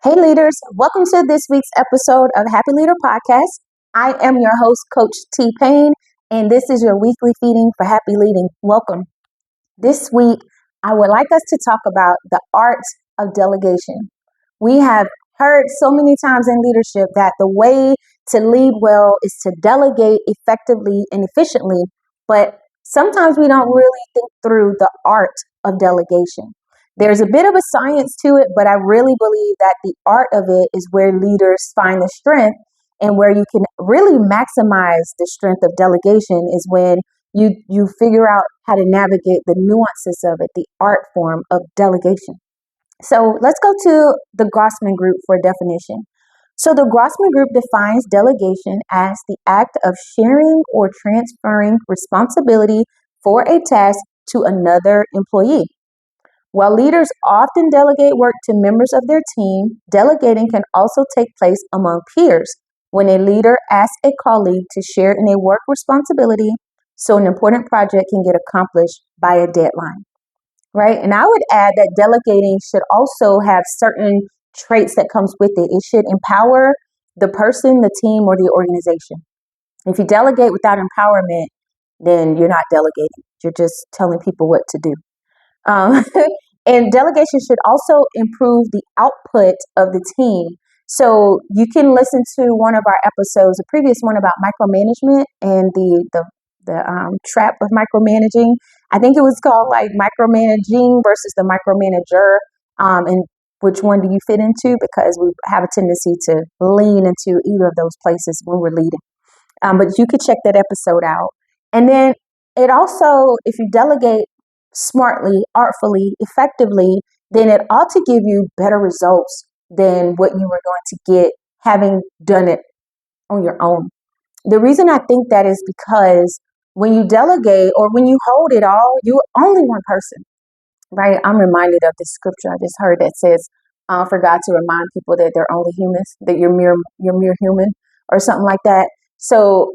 Hey leaders, welcome to this week's episode of Happy Leader Podcast. I am your host, Coach T. Payne, and this is your weekly feeding for happy leading. Welcome. This week, I would like us to talk about the art of delegation. We have heard so many times in leadership that the way to lead well is to delegate effectively and efficiently, but sometimes we don't really think through the art of delegation. There's a bit of a science to it, but I really believe that the art of it is where leaders find the strength, and where you can really maximize the strength of delegation is when you figure out how to navigate the nuances of it, the art form of delegation. So let's go to the Grossman Group for a definition. So the Grossman Group defines delegation as the act of sharing or transferring responsibility for a task to another employee. While leaders often delegate work to members of their team, delegating can also take place among peers when a leader asks a colleague to share in a work responsibility so an important project can get accomplished by a deadline, right? And I would add that delegating should also have certain traits that comes with it. It should empower the person, the team, or the organization. If you delegate without empowerment, then you're not delegating. You're just telling people what to do. Um, and delegation should also improve the output of the team. So you can listen to one of our episodes, a previous one about micromanagement and the trap of micromanaging. I think it was called like micromanaging versus the micromanager, and which one do you fit into? Because we have a tendency to lean into either of those places when we're leading. But you could check that episode out. And then it also, if you delegate smartly, artfully, effectively, then it ought to give you better results than what you were going to get having done it on your own. The reason I think that is because when you delegate or when you hold it all, you're only one person, right? I'm reminded of this scripture I just heard that says, for God to remind people that they're only humans, that you're mere human or something like that. So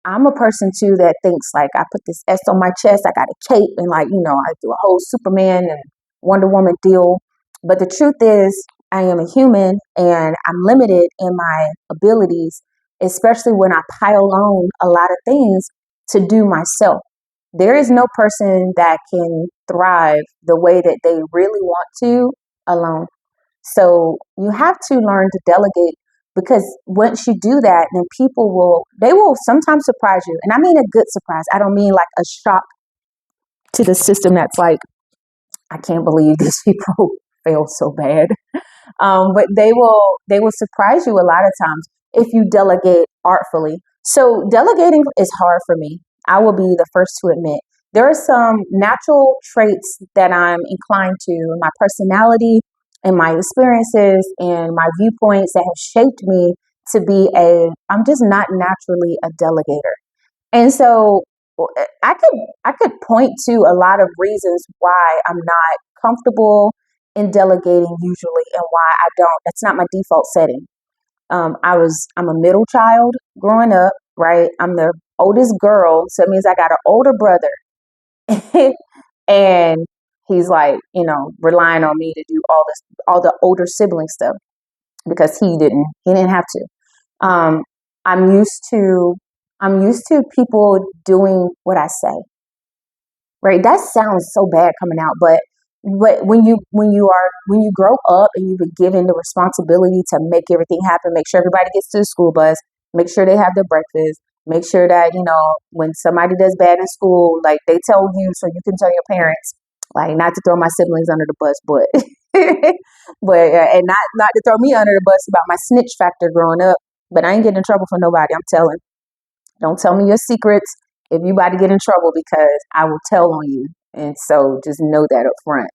I'm a person too that thinks like I put this S on my chest, I got a cape, and like, I do a whole Superman and Wonder Woman deal. But the truth is, I am a human and I'm limited in my abilities, especially when I pile on a lot of things to do myself. There is no person that can thrive the way that they really want to alone. So you have to learn to delegate, because once you do that, then they will sometimes surprise you. And I mean a good surprise. I don't mean like a shock to the system that's like, I can't believe these people failed so bad. But they will surprise you a lot of times if you delegate artfully. So delegating is hard for me. I will be the first to admit. There are some natural traits that I'm inclined to, my personality and my experiences and my viewpoints that have shaped me to be I'm just not naturally a delegator. And so I could point to a lot of reasons why I'm not comfortable in delegating usually, and why I don't. That's not my default setting. I'm a middle child growing up, right? I'm the oldest girl, so it means I got an older brother, and he's like, relying on me to do all the older sibling stuff because he didn't have to. Um, I'm used to I'm used to people doing what I say, right? That sounds so bad coming out, but when you grow up and you've been given the responsibility to make everything happen, make sure everybody gets to the school bus, make sure they have their breakfast, make sure that when somebody does bad in school, like they tell you so you can tell your parents, like not to throw my siblings under the bus, but and not to throw me under the bus about my snitch factor growing up. But I ain't getting in trouble for nobody. I'm telling. Don't tell me your secrets if you about to get in trouble, because I will tell on you. And so just know that up front.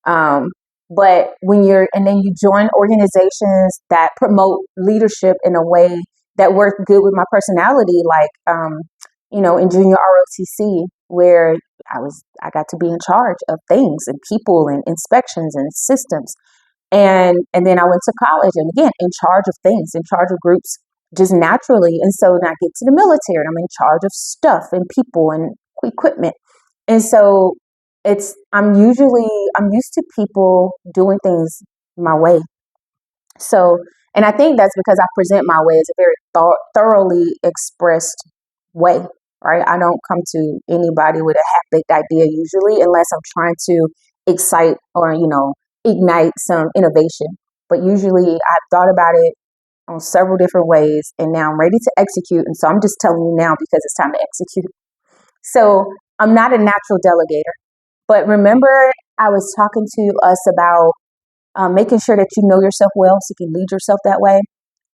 Um, but and then you join organizations that promote leadership in a way that works good with my personality, like, in junior ROTC, where I got to be in charge of things and people and inspections and systems. And then I went to college, and again, in charge of things, in charge of groups, just naturally. And so when I get to the military, I'm in charge of stuff and people and equipment. And so I'm used to people doing things my way. So, and I think that's because I present my way as a very thoroughly expressed way, right? I don't come to anybody with a half-baked idea usually, unless I'm trying to excite or, ignite some innovation. But usually I've thought about it on several different ways, and now I'm ready to execute. And so I'm just telling you now because it's time to execute. So I'm not a natural delegator. But remember, I was talking to us about making sure that you know yourself well so you can lead yourself that way.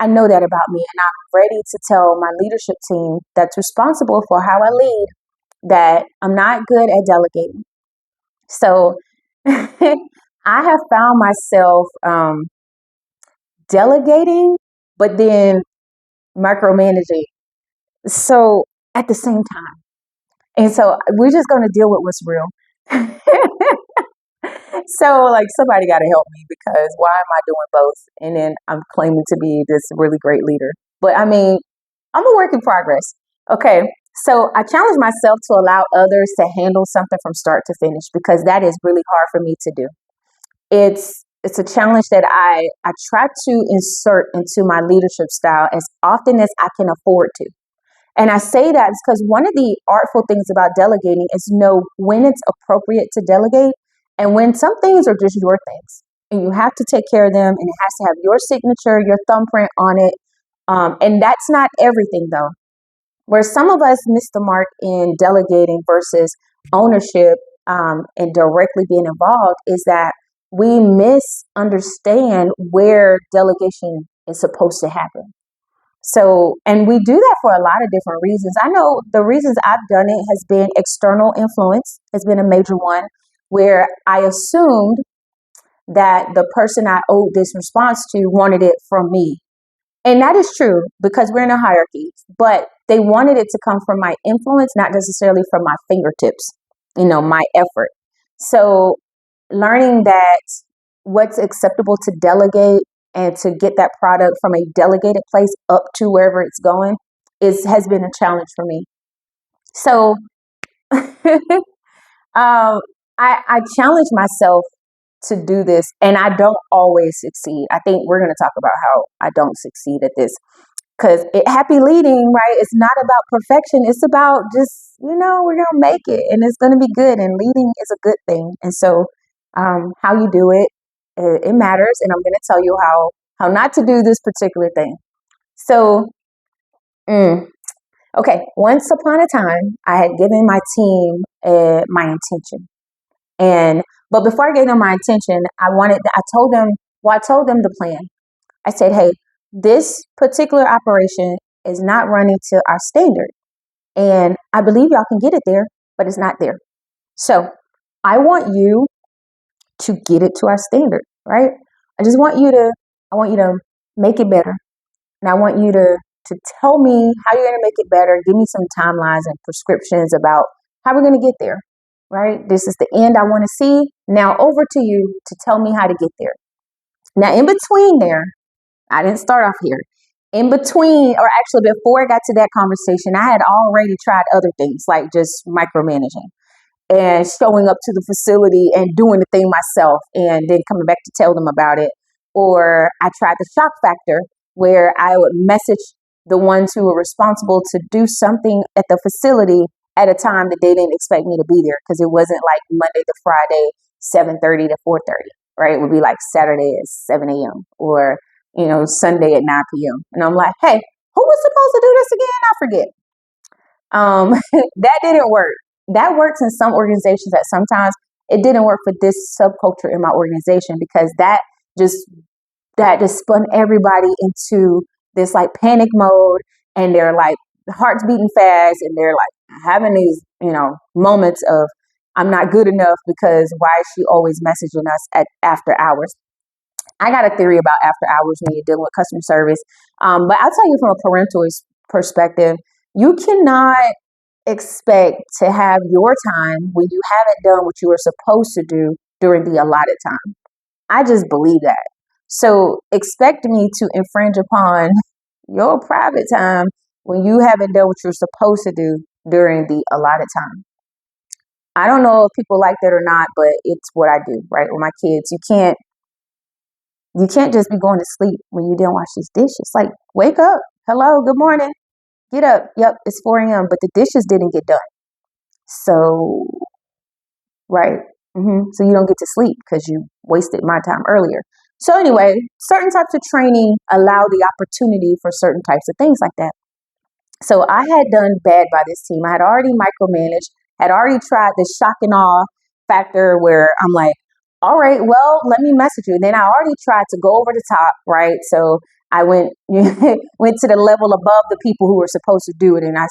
I know that about me, and I'm ready to tell my leadership team that's responsible for how I lead that I'm not good at delegating. So I have found myself delegating, but then micromanaging. So at the same time. And so we're just going to deal with what's real. So, like, somebody got to help me because why am I doing both? And then I'm claiming to be this really great leader. But I mean, I'm a work in progress. Okay. So I challenge myself to allow others to handle something from start to finish because that is really hard for me to do. It's a challenge that I try to insert into my leadership style as often as I can afford to. And I say that because one of the artful things about delegating is know when it's appropriate to delegate and when some things are just your things and you have to take care of them and it has to have your signature, your thumbprint on it. And that's not everything though. Where some of us miss the mark in delegating versus ownership and directly being involved is that we misunderstand where delegation is supposed to happen. So, and we do that for a lot of different reasons. I know the reasons I've done it has been external influence has been a major one where I assumed that the person I owed this response to wanted it from me. And that is true because we're in a hierarchy, but they wanted it to come from my influence, not necessarily from my fingertips, my effort. So learning that what's acceptable to delegate and to get that product from a delegated place up to wherever it's going has been a challenge for me. So I challenge myself to do this, and I don't always succeed. I think we're going to talk about how I don't succeed at this because happy leading, right? It's not about perfection. It's about just, we're going to make it and it's going to be good. And leading is a good thing. And so how you do it, it matters. And I'm going to tell you how not to do this particular thing. So, okay. Once upon a time, I had given my team my intention. But before I gave them my intention, I told them the plan. I said, hey, this particular operation is not running to our standard. And I believe y'all can get it there, but it's not there. So I want you to get it to our standard, right? I want you to make it better. And I want you to tell me how you're going to make it better. Give me some timelines and prescriptions about how we're going to get there, right? This is the end I want to see. Now over to you to tell me how to get there. Now in between there, I didn't start off here. In between, or actually before I got to that conversation, I had already tried other things like just micromanaging and showing up to the facility and doing the thing myself and then coming back to tell them about it. Or I tried the shock factor where I would message the ones who were responsible to do something at the facility at a time that they didn't expect me to be there because it wasn't like Monday to Friday, 7:30 to 4:30, right? It would be like Saturday at 7 a.m. or Sunday at 9 p.m. And I'm like, hey, who was supposed to do this again? I forget. That didn't work. That works in some organizations at sometimes. It didn't work for this subculture in my organization because that just spun everybody into this like panic mode and they're like hearts beating fast and they're like having these, moments of I'm not good enough because why is she always messaging us at after hours? I got a theory about after hours when you're dealing with customer service. But I'll tell you from a parental perspective, you cannot expect to have your time when you haven't done what you were supposed to do during the allotted time. I just believe that. So expect me to infringe upon your private time when you haven't done what you're supposed to do during the allotted time. I don't know if people like that or not, but it's what I do, right? With my kids, you can't You can't just be going to sleep when you didn't wash these dishes. Like, wake up. Hello, good morning. Get up. Yep, it's 4 a.m., but the dishes didn't get done. So, right. So you don't get to sleep because you wasted my time earlier. So anyway, certain types of training allow the opportunity for certain types of things like that. So I had done bad by this team. I had already micromanaged, had already tried the shock and awe factor where I'm like, all right, well, let me message you. And then I already tried to go over the top, right? So I went went to the level above the people who were supposed to do it, and I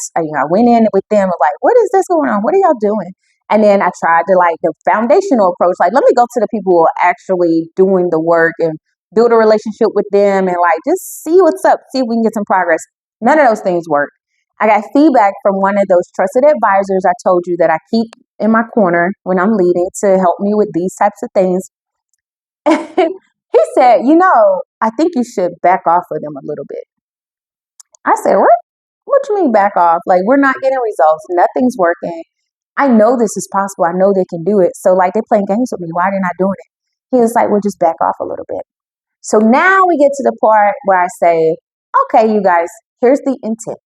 went in with them like, what is this going on? What are y'all doing? And then I tried to like the foundational approach, like let me go to the people who are actually doing the work and build a relationship with them and like just see what's up, see if we can get some progress. None of those things worked. I got feedback from one of those trusted advisors I told you that I keep in my corner when I'm leading to help me with these types of things. He said, I think you should back off of them a little bit. I said, what? What you mean back off? Like, we're not getting results. Nothing's working. I know this is possible. I know they can do it. So, like, they're playing games with me. Why are they not doing it? He was like, well, just back off a little bit. So now we get to the part where I say, okay, you guys, here's the intent.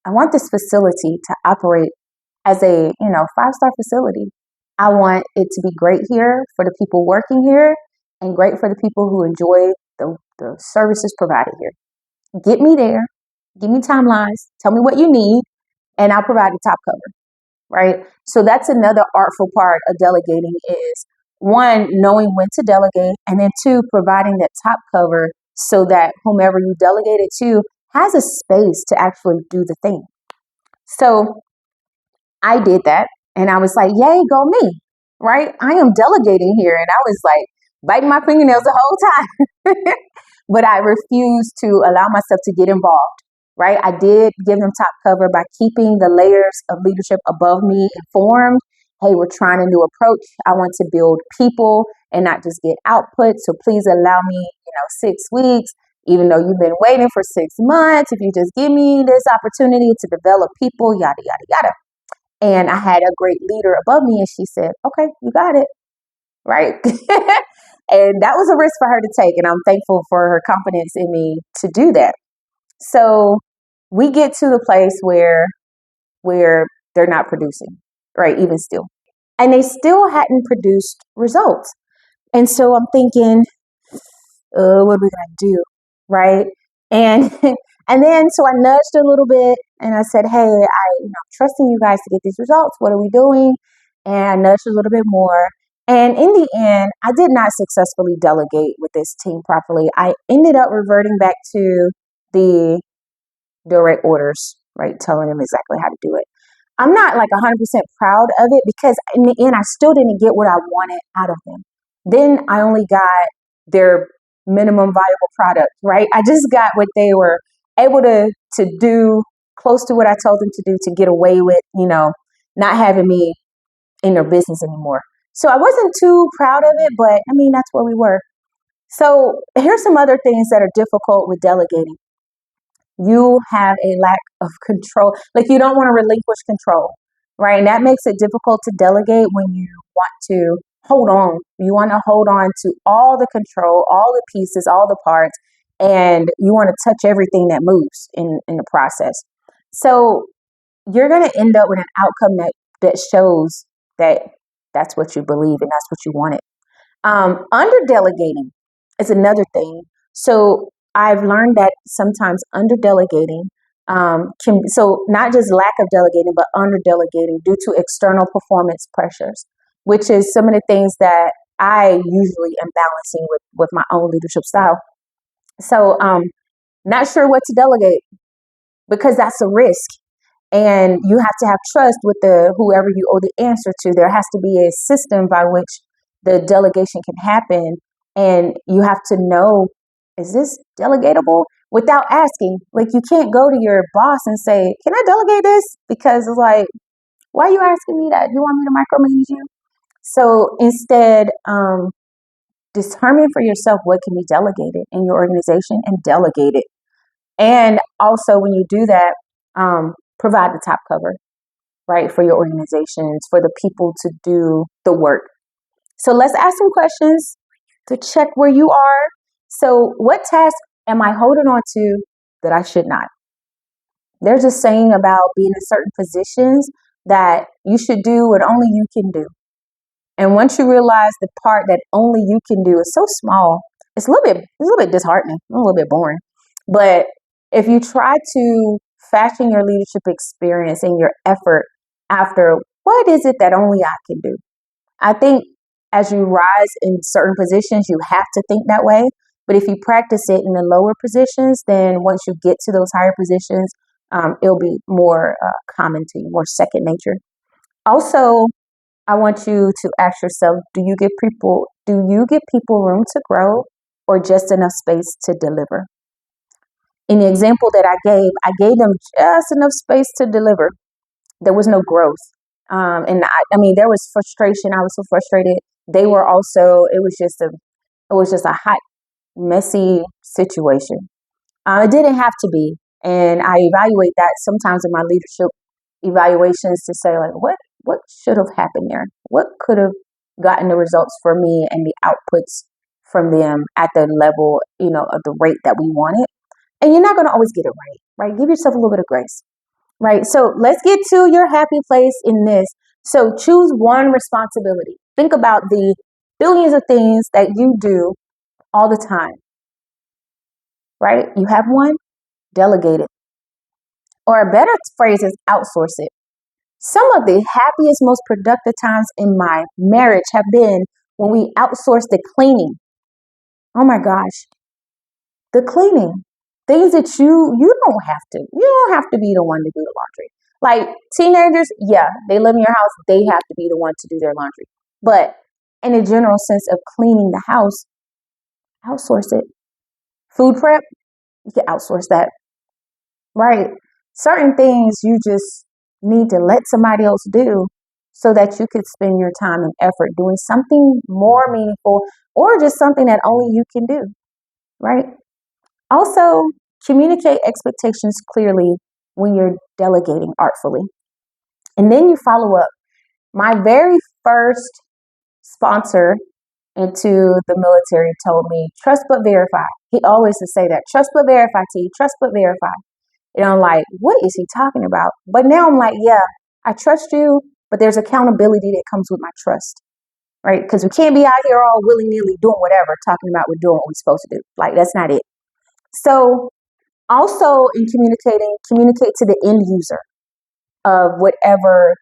I want this facility to operate as a, 5-star facility. I want it to be great here for the people working here and great for the people who enjoy the services provided here. Get me there. Give me timelines. Tell me what you need, and I'll provide the top cover, right? So that's another artful part of delegating is, one, knowing when to delegate, and then two, providing that top cover so that whomever you delegate it to has a space to actually do the thing. So I did that, and I was like, yay, go me, right? I am delegating here. And I was like biting my fingernails the whole time. But I refused to allow myself to get involved, right? I did give them top cover by keeping the layers of leadership above me informed. Hey, we're trying a new approach. I want to build people and not just get output. So please allow me, 6 weeks, even though you've been waiting for 6 months. If you just give me this opportunity to develop people, yada, yada, yada. And I had a great leader above me, and she said, okay, you got it, right? And that was a risk for her to take, and I'm thankful for her confidence in me to do that. So we get to the place where they're not producing, right, even still. And they still hadn't produced results. And so I'm thinking, what are we going to do, right? And and then so I nudged a little bit, and I said, hey, I'm trusting you guys to get these results. What are we doing? And I nudged a little bit more. And in the end, I did not successfully delegate with this team properly. I ended up reverting back to the direct orders, right? Telling them exactly how to do it. I'm not like 100% proud of it because in the end, I still didn't get what I wanted out of them. Then I only got their minimum viable product, right? I just got what they were able to do close to what I told them to do to get away with, not having me in their business anymore. So I wasn't too proud of it, but I mean, that's where we were. So here's some other things that are difficult with delegating. You have a lack of control. Like you don't want to relinquish control, right? And that makes it difficult to delegate when you want to hold on. You want to hold on to all the control, all the pieces, all the parts, and you want to touch everything that moves in the process. So you're going to end up with an outcome that shows that that's what you believe and that's what you wanted. Under delegating is another thing. So I've learned that sometimes under delegating so not just lack of delegating, but under delegating due to external performance pressures, which is some of the things that I usually am balancing with my own leadership style. So not sure what to delegate because that's a risk. And you have to have trust with whoever you owe the answer to. There has to be a system by which the delegation can happen. And you have to know, is this delegatable? Without asking. Like you can't go to your boss and say, can I delegate this? Because it's like, why are you asking me that? You want me to micromanage you? So instead, determine for yourself what can be delegated in your organization and delegate it. And also when you do that, provide the top cover, right, for your organizations, for the people to do the work. So let's ask some questions to check where you are. So what task am I holding on to that I should not? There's a saying about being in certain positions that you should do what only you can do. And once you realize the part that only you can do is so small, it's a little bit disheartening, a little bit boring. But if you try to fashion your leadership experience and your effort after what is it that only I can do, I think as you rise in certain positions, you have to think that way. But if you practice it in the lower positions, then once you get to those higher positions, it'll be more common to you, more second nature. Also, I want you to ask yourself, do you give people room to grow or just enough space to deliver? In the example that I gave them just enough space to deliver. There was no growth. And I mean, there was frustration. I was so frustrated. They were also, it was just a hot, messy situation. It didn't have to be. And I evaluate that sometimes in my leadership evaluations to say like, what should have happened there? What could have gotten the results for me and the outputs from them at the level, of the rate that we wanted. And you're not going to always get it right? Give yourself a little bit of grace, right? So let's get to your happy place in this. So choose one responsibility. Think about the billions of things that you do all the time, right? You have one, delegate it. Or a better phrase is outsource it. Some of the happiest, most productive times in my marriage have been when we outsourced the cleaning. Oh my gosh, the cleaning. Things that you don't have to be the one to do the laundry. Like teenagers, yeah, they live in your house, they have to be the one to do their laundry. But in a general sense of cleaning the house, outsource it. Food prep, you can outsource that, right? Certain things you just need to let somebody else do so that you could spend your time and effort doing something more meaningful or just something that only you can do, right? Also, communicate expectations clearly when you're delegating artfully. And then you follow up. My very first sponsor into the military told me, trust but verify. He always would say that, trust but verify, T, trust but verify. And I'm like, what is he talking about? But now I'm like, yeah, I trust you, but there's accountability that comes with my trust, right? Because we can't be out here all willy-nilly doing whatever, talking about we're doing what we're supposed to do. Like, that's not it. So also in communicating, communicate to the end user of whatever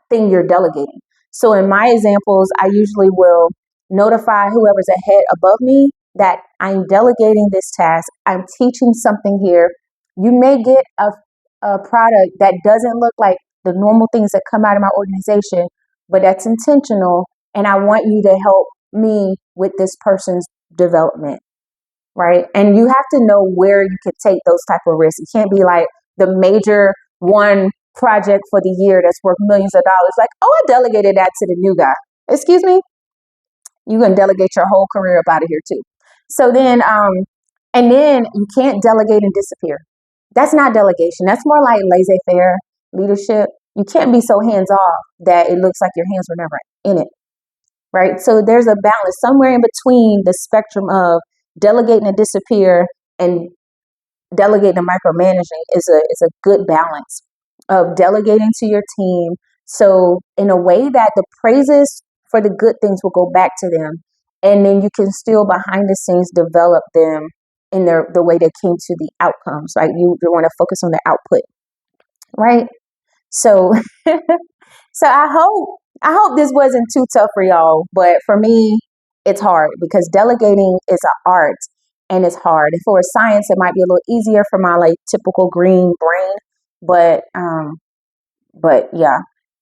thing you're delegating. So in my examples, I usually will notify whoever's ahead above me that I'm delegating this task. I'm teaching something here. You may get a product that doesn't look like the normal things that come out of my organization, but that's intentional. And I want you to help me with this person's development, right? And you have to know where you can take those type of risks. It can't be like the major one project for the year that's worth millions of dollars. Like, oh, I delegated that to the new guy. Excuse me? You're going to delegate your whole career up out of here too. So then, and then you can't delegate and disappear. That's not delegation. That's more like laissez-faire leadership. You can't be so hands-off that it looks like your hands were never in it, right? So there's a balance somewhere in between the spectrum of delegating and disappear and delegating and micromanaging is a good balance of delegating to your team. So in a way that the praises for the good things will go back to them. And then you can still behind the scenes develop them in the way they came to the outcomes, right? You want to focus on the output, right? So so I hope this wasn't too tough for y'all, but for me, it's hard because delegating is an art and it's hard. If it were science, it might be a little easier for my like typical green brain, but yeah,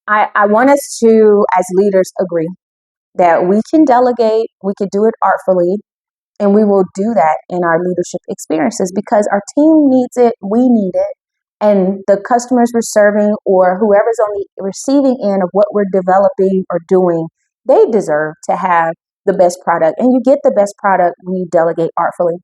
I want us to, as leaders, agree that we can delegate, we can do it artfully, and we will do that in our leadership experiences because our team needs it, we need it, and the customers we're serving or whoever's on the receiving end of what we're developing or doing, they deserve to have the best product. And you get the best product when you delegate artfully.